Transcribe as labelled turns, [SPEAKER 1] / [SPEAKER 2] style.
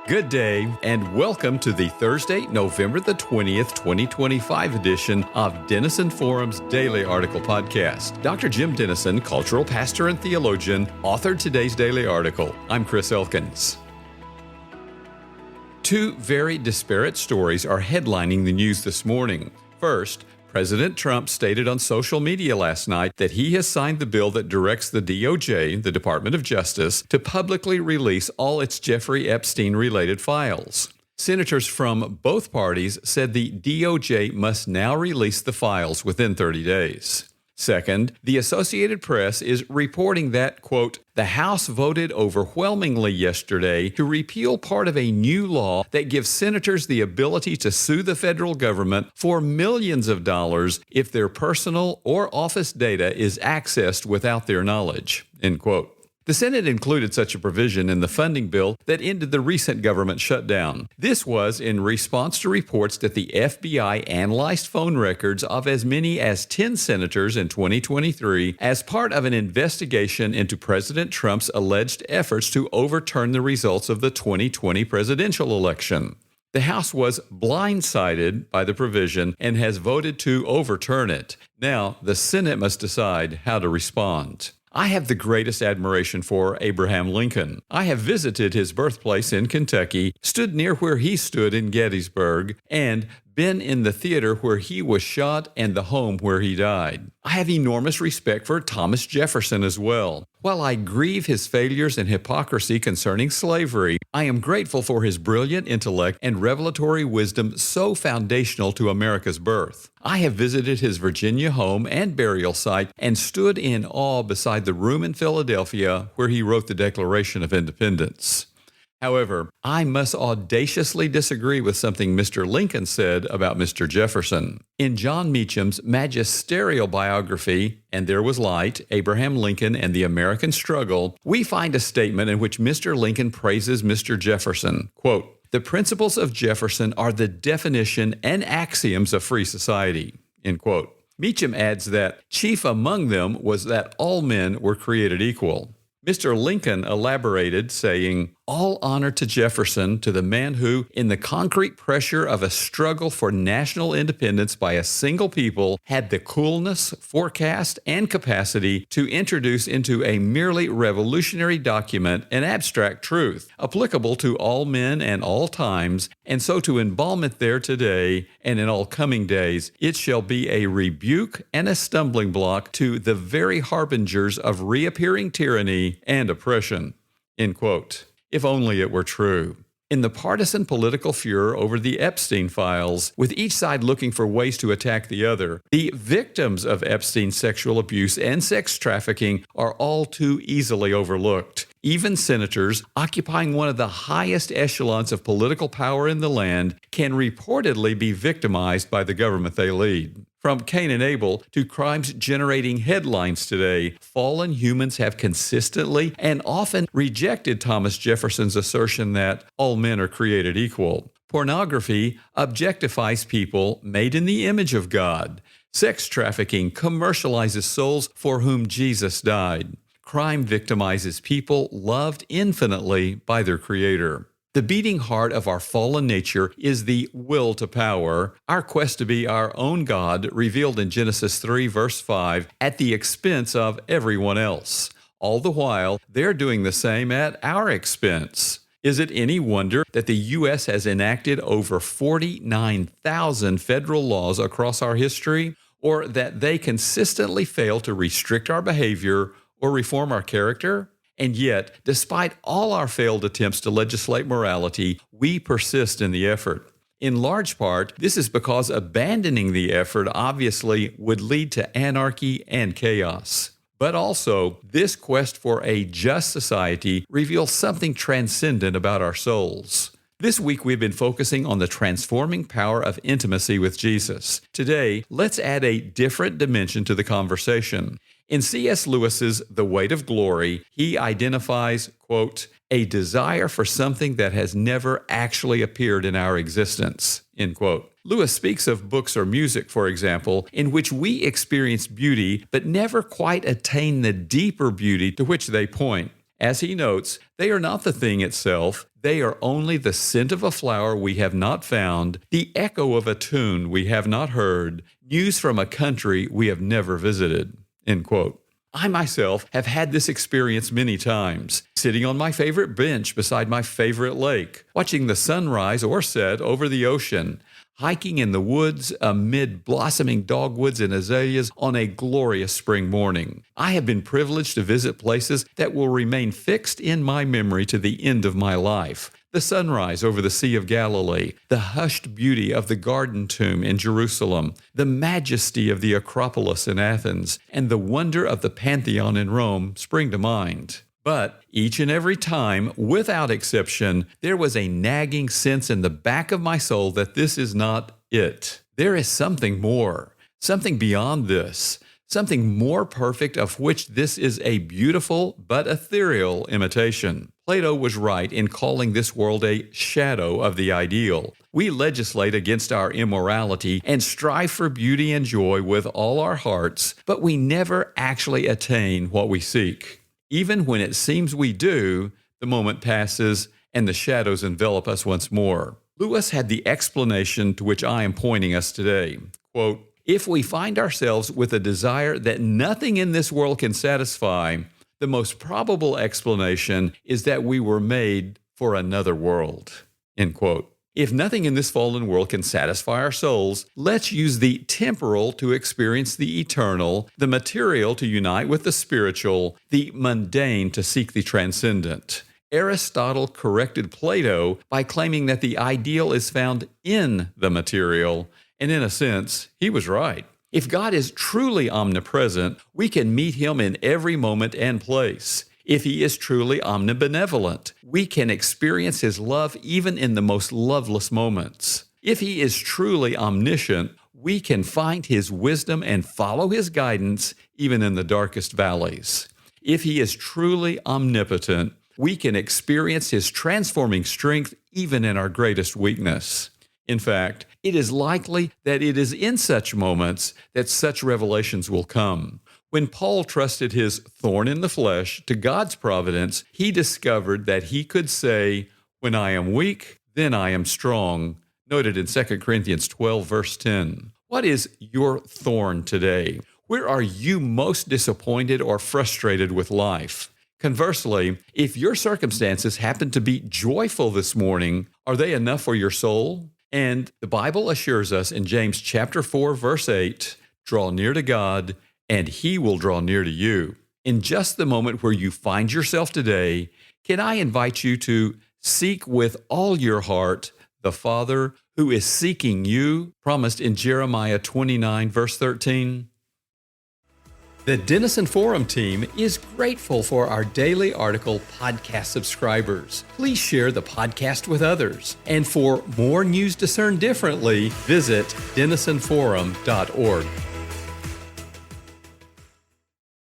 [SPEAKER 1] Good day, and welcome to the Thursday, November the 20th, 2025 edition of Denison Forum's Daily Article Podcast. Dr. Jim Denison, cultural pastor and theologian, authored today's daily article. I'm Chris Elkins. Two very disparate stories are headlining the news this morning. First, President Trump stated on social media last night that he has signed the bill that directs the DOJ, the Department of Justice, to publicly release all its Jeffrey Epstein-related files. Senators from both parties said the DOJ must now release the files within 30 days. Second, the Associated Press is reporting that, quote, the House voted overwhelmingly yesterday to repeal part of a new law that gives senators the ability to sue the federal government for millions of dollars if their personal or office data is accessed without their knowledge, end quote. The Senate included such a provision in the funding bill that ended the recent government shutdown. This was in response to reports that the FBI analyzed phone records of as many as 10 senators in 2023 as part of an investigation into President Trump's alleged efforts to overturn the results of the 2020 presidential election. The House was blindsided by the provision and has voted to overturn it. Now, the Senate must decide how to respond. I have the greatest admiration for Abraham Lincoln. I have visited his birthplace in Kentucky, stood near where he stood in Gettysburg, and been in the theater where he was shot and the home where he died. I have enormous respect for Thomas Jefferson as well. While I grieve his failures and hypocrisy concerning slavery, I am grateful for his brilliant intellect and revelatory wisdom so foundational to America's birth. I have visited his Virginia home and burial site and stood in awe beside the room in Philadelphia where he wrote the Declaration of Independence. However, I must audaciously disagree with something Mr. Lincoln said about Mr. Jefferson. In John Meacham's magisterial biography, And There Was Light, Abraham Lincoln and the American Struggle, we find a statement in which Mr. Lincoln praises Mr. Jefferson. Quote, the principles of Jefferson are the definition and axioms of free society, end quote. Meacham adds that chief among them was that all men were created equal. Mr. Lincoln elaborated, saying, all honor to Jefferson, to the man who, in the concrete pressure of a struggle for national independence by a single people, had the coolness, forecast, and capacity to introduce into a merely revolutionary document an abstract truth, applicable to all men and all times, and so to embalm it there today and in all coming days. It shall be a rebuke and a stumbling block to the very harbingers of reappearing tyranny and oppression, end quote. If only it were true. In the partisan political furor over the Epstein files, with each side looking for ways to attack the other, the victims of Epstein's sexual abuse and sex trafficking are all too easily overlooked. Even senators occupying one of the highest echelons of political power in the land can reportedly be victimized by the government they lead. From Cain and Abel to crimes generating headlines today, fallen humans have consistently and often rejected Thomas Jefferson's assertion that all men are created equal. Pornography objectifies people made in the image of God. Sex trafficking commercializes souls for whom Jesus died. Crime victimizes people loved infinitely by their Creator. The beating heart of our fallen nature is the will to power, our quest to be our own God, revealed in Genesis 3, verse 5, at the expense of everyone else. All the while, they're doing the same at our expense. Is it any wonder that the U.S. has enacted over 49,000 federal laws across our history, or that they consistently fail to restrict our behavior or reform our character? And yet, despite all our failed attempts to legislate morality, we persist in the effort. In large part, this is because abandoning the effort obviously would lead to anarchy and chaos. But also, this quest for a just society reveals something transcendent about our souls. This week, we've been focusing on the transforming power of intimacy with Jesus. Today, let's add a different dimension to the conversation. In C.S. Lewis's The Weight of Glory, he identifies, quote, a desire for something that has never actually appeared in our existence, end quote. Lewis speaks of books or music, for example, in which we experience beauty but never quite attain the deeper beauty to which they point. As he notes, they are not the thing itself. They are only the scent of a flower we have not found, the echo of a tune we have not heard, news from a country we have never visited." End quote. I myself have had this experience many times, sitting on my favorite bench beside my favorite lake, watching the sun rise or set over the ocean, hiking in the woods amid blossoming dogwoods and azaleas on a glorious spring morning. I have been privileged to visit places that will remain fixed in my memory to the end of my life. The sunrise over the Sea of Galilee, the hushed beauty of the Garden Tomb in Jerusalem, the majesty of the Acropolis in Athens, and the wonder of the Pantheon in Rome spring to mind. But each and every time, without exception, there was a nagging sense in the back of my soul that this is not it. There is something more, something beyond this, something more perfect of which this is a beautiful but ethereal imitation. Plato was right in calling this world a shadow of the ideal. We legislate against our immorality and strive for beauty and joy with all our hearts, but we never actually attain what we seek. Even when it seems we do, the moment passes and the shadows envelop us once more. Lewis had the explanation to which I am pointing us today. Quote, "If we find ourselves with a desire that nothing in this world can satisfy, the most probable explanation is that we were made for another world." End quote. If nothing in this fallen world can satisfy our souls, let's use the temporal to experience the eternal, the material to unite with the spiritual, the mundane to seek the transcendent. Aristotle corrected Plato by claiming that the ideal is found in the material, and in a sense, he was right. If God is truly omnipresent, we can meet him in every moment and place. If he is truly omnibenevolent, we can experience his love even in the most loveless moments. If he is truly omniscient, we can find his wisdom and follow his guidance even in the darkest valleys. If he is truly omnipotent, we can experience his transforming strength even in our greatest weakness. In fact, it is likely that it is in such moments that such revelations will come. When Paul trusted his thorn in the flesh to God's providence, he discovered that he could say, "When I am weak, then I am strong," noted in 2 Corinthians 12, verse 10. What is your thorn today? Where are you most disappointed or frustrated with life? Conversely, if your circumstances happen to be joyful this morning, are they enough for your soul? And the Bible assures us in James chapter 4, verse 8, "Draw near to God, and he will draw near to you." In just the moment where you find yourself today, can I invite you to seek with all your heart the Father who is seeking you, promised in Jeremiah 29, verse 13? The Denison Forum team is grateful for our daily article podcast subscribers. Please share the podcast with others. And for more news discerned differently, visit denisonforum.org.